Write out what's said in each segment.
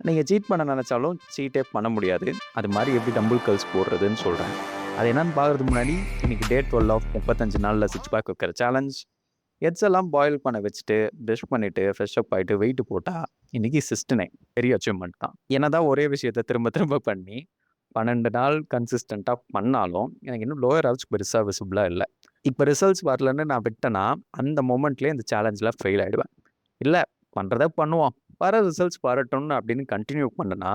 நீங்க சீட் பண்ண நெனச்சாலும் சீட்டே பண்ண முடியாது. அது மாரி எப்படி டம்பிள் கர்ல்ஸ் போடுறதுன்னு சொல்றேன். அது என்னன்னு பார்க்கறதுக்கு முன்னாடி, இன்னைக்கு டே 12 ஆஃப் 35 நாள்ல 6 பேக் வைக்கிற சேலஞ்ச். எக்ஸ் எல்லாம் பாயில் பண்ண வச்சுட்டு, பிரஷ் பண்ணிட்டு, ஃப்ரெஷ் அப் ஆயிட்டு வெயிட் போட்டா, இன்னைக்கு 69 பெரிய அச்சீவ்மென்ட் தான். என்னதான் ஒரே விஷயத்த திரும்ப திரும்ப பண்ணி, 12 நாள் கன்சிஸ்டன்ட்டா பண்ணாலும், எனக்கு இன்னும் லோயர் ஆப்ஸ் பெருசா விசிபிளா இல்ல. இப்ப ரிசல்ட்ஸ் வரலன்னு நான் விட்டேன்னா, அந்த மொமெண்ட்லயே இந்த சேலஞ்ச்ல ஃபெயில் ஆயிடுவேன். இல்ல பண்றத பண்ணுவோம். வர ரிசல்ட்ஸ் வரட்டும்னு அப்படின்னு கன்டின்யூ பண்ணனா,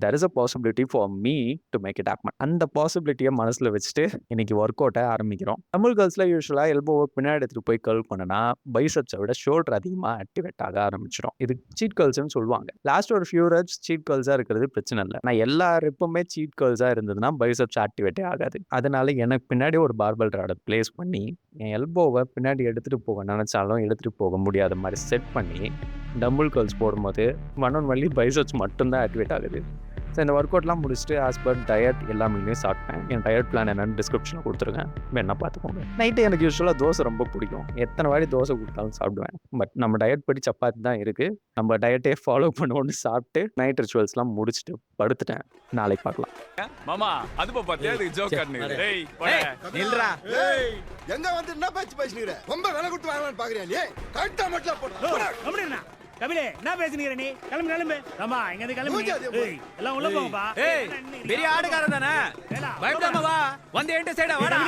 there is a possibility for me to make it happen. அந்த பாசிபிலிட்டிய மனசுல வச்சுட்டு இன்னைக்கு ஒர்க் அவுட்ட ஆரம்பிக்கிறோம். தமிழ் கேர்ல்ஸ்ல யூசுவலா எல்போவ பின்னாடி எடுத்துட்டு போய் கர்ல் பண்ணுனா, பைசெப்ஸ விட ஷோல்டர் அதிகமா ஆக்டிவேட் ஆக ஆரம்பிச்சுரும். இது சீட் கர்ல்ஸ்ன்னு சொல்லுவாங்க. லாஸ்ட் ஒரு ஃபியூ ரெப்ஸ் சீட் கர்ல்ஸா இருக்கிறது பிரச்சனை இல்ல. நான் எல்லா ரெப்புமே சீட் கர்ல்ஸா இருந்ததுன்னா, பைசெப்ஸ் ஆக்டிவேட்டே ஆகாது. அதனால எனக்கு பின்னாடி ஒரு பார்பல் ராட பிளேஸ் பண்ணி, என் எல்போவ பின்னாடி எடுத்துட்டு போக நெனச்சாலும் எடுத்துட்டு போக முடியாத மாரி செட் பண்ணி, டம்பிள் கர்ல்ஸ் போடும்போது, ஒன்லி பைசெப்ஸ் மட்டும் தான் ஆக்டிவேட் ஆகுது. ஸோ இந்த ஒர்க் அவுட்லாம் முடிச்சுட்டு ஆஸ் பர் டயட் எல்லா மீல்லையும் சாப்பிட்டேன். என் டயட் பிளான் என்னன்னு டிஸ்கிரிப்ஷனில் கொடுத்துருக்கேன். வேணா பார்த்துக்கோங்க. நைட்டு எனக்கு யூஸ்வலாக தோசை ரொம்ப பிடிக்கும். எத்தனை வாட்டி தோசை கொடுத்தாலும் சாப்பிடுவேன். பட் நம்ம டயட் படி சப்பாத்தி தான் இருக்குது. நம்ம டயட்டே ஃபாலோ பண்ணுவோன்னு சாப்பிட்டு நைட் ரிச்சுவல்ஸ்லாம் முடிச்சுட்டு படுத்துட்டேன். நாளைக்கு பார்க்கலாம். மாமா அது பாத்தியா இது ஜோக் காட்னு. டேய் நில்றா. ஏய் எங்க வந்து என்ன பேச்சு பேசினீங்க? ரொம்ப விலை கொடுத்து வாங்கலாம்னு பாக்குறியா நீ? கரெக்ட்டா மட்டும் போடு. கம்முனு கபிலே என்ன பேசுனீங்க நீ? கிளம்பு கிளம்பு. ஆமா இங்க இருந்து கிளம்பு. ஏய் எல்லாம் உள்ள போங்கப்பா. ஏய் பெரிய ஆடுகாரன் தானே பயப்படாம வா வந்து என்கிட்ட சைடா வாடா.